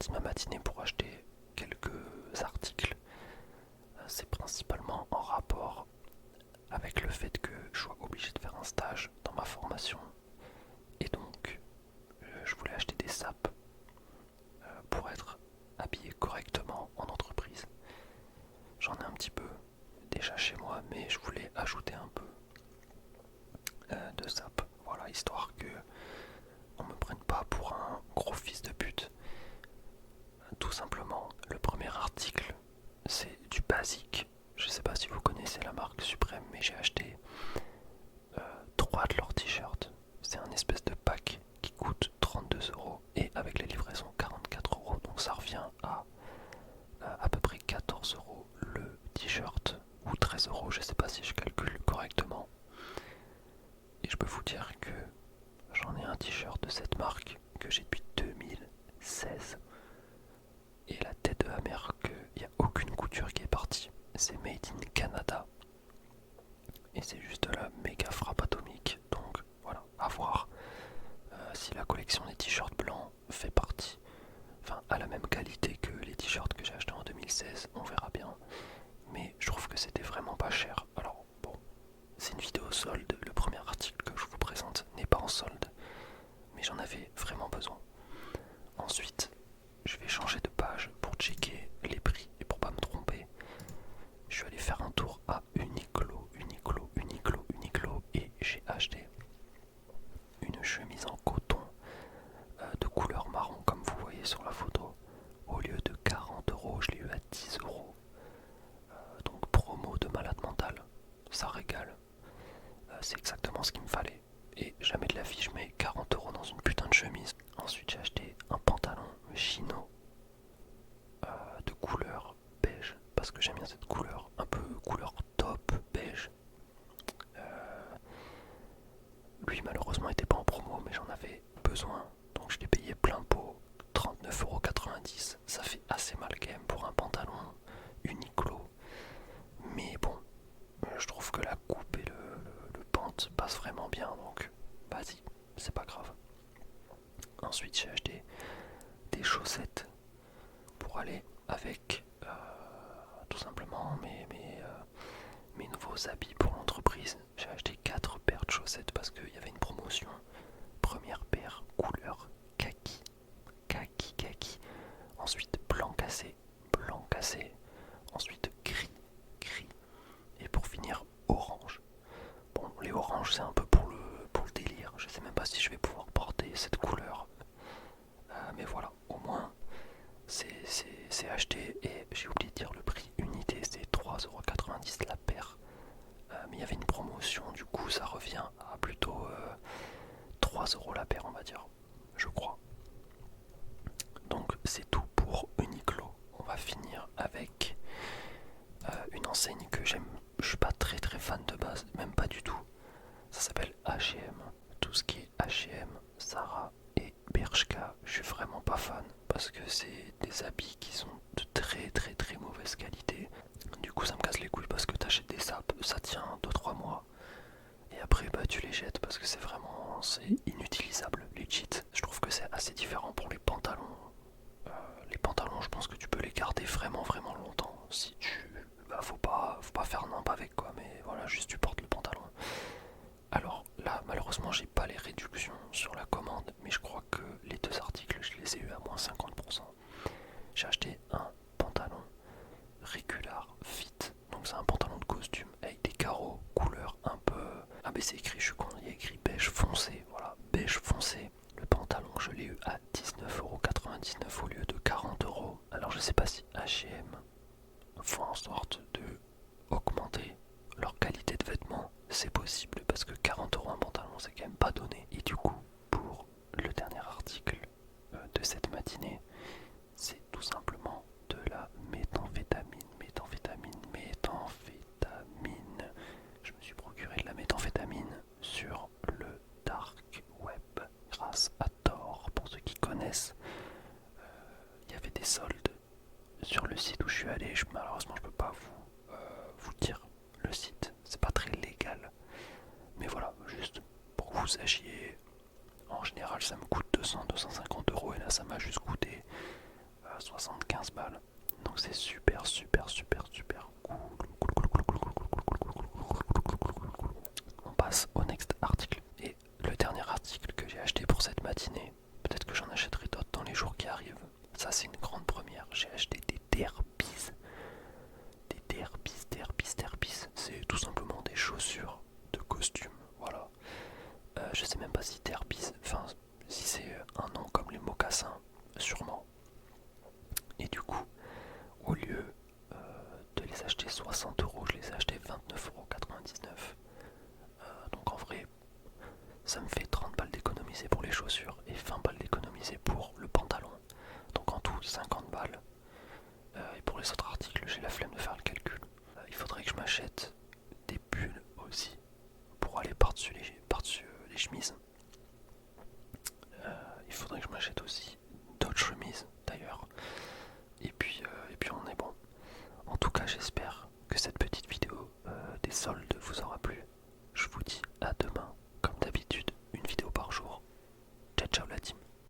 j'utilise ma matinée pour acheter quelques articles. C'est principalement en rapport avec le fait que je sois obligé de faire un stage dans ma formation. Et donc, je voulais acheter des sapes pour être habillé correctement en entreprise. J'en ai un petit peu déjà chez moi, mais je voulais ajouter un peu de sapes. Voilà, histoire que on me prenne pas pour un gros fils de pute. Tout simplement, le premier article, c'est du basique. Je sais pas si vous connaissez la marque Suprême, mais j'ai acheté 3 de leurs t-shirts. C'est un espèce de pack qui coûte 32 € et avec les livraisons 44 €. Donc ça revient à peu près 14 € le t-shirt ou 13 €, je sais pas si je calcule correctement. Et je peux vous dire que j'en ai un t-shirt de cette marque que j'ai depuis 2016. Et la tête de la mère qu'il n'y a aucune couture qui est partie. C'est made in Canada. Et c'est juste de la méga frappe atomique. Donc voilà, à voir si la collection des t-shirts blancs fait partie. Enfin, à la même qualité que les t-shirts que j'ai achetés en 2016, on verra bien. Mais je trouve que c'était vraiment pas cher. Alors bon, c'est une vidéo solde. Le premier article que je vous présente n'est pas en solde. Mais j'en avais vraiment besoin. Ensuite, je vais changer de page pour checker les prix et pour pas me tromper. Je suis allé faire un tour à Uniqlo et j'ai acheté une chemise en coton de couleur marron comme vous voyez sur la photo. Au lieu de 40 €, je l'ai eu à 10 €. Donc promo de malade mental, ça régale. C'est exactement ce qu'il me fallait. Et jamais de la vie je mets 40 € dans une putain de chemise. Ensuite j'ai acheté un pantalon chino de couleur beige parce que j'aime bien cette couleur, un peu couleur taupe beige. Lui malheureusement était pas en promo mais j'en avais besoin donc je l'ai payé plein pot, 39,90 €. Ça fait assez mal quand même pour un pantalon Uniqlo. Mais bon, je trouve que la coupe et le pente passent vraiment bien donc vas-y, c'est pas grave. Ensuite j'ai acheté des chaussettes pour aller avec tout simplement mes nouveaux habits pour l'entreprise. J'ai acheté 4 paires de chaussettes parce qu'il y avait une promotion. Première paire couleur kaki, kaki. Ensuite blanc cassé. Ensuite gris. Et pour finir orange. Bon, les oranges c'est un peu pour le délire. Je sais même pas si je vais pouvoir porter cette couleur. Mais voilà, au moins c'est acheté et j'ai oublié de dire le prix unité, c'est 3,90 € la paire. Mais il y avait une promotion, du coup ça revient à plutôt 3 € la paire on va dire, je crois. Donc c'est tout pour Uniqlo. On va finir avec une enseigne que j'aime. Je suis pas très fan de base, même pas du tout. Ça s'appelle H&M. Tout ce qui est H&M, Zara et Bershka, je suis vraiment pas fan parce que c'est des habits qui sont de très mauvaise qualité. Du coup ça me casse les couilles parce que t'achètes des sapes, ça tient 2-3 mois et après bah tu les jettes parce que c'est inutilisable, legit. Je trouve que c'est assez différent pour les pantalons. Les pantalons, je pense que tu peux les garder vraiment longtemps si tu bah, faut pas faire nimp avec quoi, mais voilà, juste tu portes le pantalon. Alors là malheureusement j'ai pas les réductions sur la commande, mais je crois que les deux articles je les ai eu à moins 50%. J'ai acheté un pantalon Regular Fit, donc c'est un pantalon de costume avec des carreaux, couleur un peu... Ah mais c'est écrit, je suis con, il y a écrit beige foncé, voilà, beige foncé. Le pantalon je l'ai eu à 19,99 € au lieu de 40 €. Alors je sais pas si H&M font en sorte de augmenter leur qualité de vêtements, c'est possible parce que 40 € un pantalon c'est quand même pas donné. Et du coup pour le dernier article de cette matinée, c'est tout simplement de la méthamphétamine. Je me suis procuré de la méthamphétamine sur le dark web grâce à Tor. Pour ceux qui connaissent, il y avait des soldes sur le site où je suis allé. Malheureusement je peux pas vous dire le site, c'est pas très légal. Mais voilà, juste pour que vous sachiez, en général ça me coûte 200-250 € et là ça m'a juste coûté 75 balles. Donc c'est super cool. On passe au next article. Et le dernier article que j'ai acheté pour cette matinée, peut-être que j'en achèterai d'autres dans les jours qui arrivent. Ça c'est une grande première. J'ai acheté des derbies. Des derbies. C'est tout simplement des chaussures de costume. Voilà. Je sais même pas si derbies, enfin si c'est un nom comme les mocassins, sûrement. Et du coup, au lieu de les acheter 60€, je les ai achetés 29,99€. Donc en vrai, ça me fait 30 balles d'économiser pour les chaussures et 20 balles d'économiser pour le pantalon. Donc en tout, 50 balles. Et pour les autres articles, j'ai la flemme de faire le calcul. Il faudrait que je m'achète des pulls aussi pour aller par-dessus les chemises. Il faudrait que je m'achète aussi d'autres chemises d'ailleurs. Et puis on est bon. En tout cas, j'espère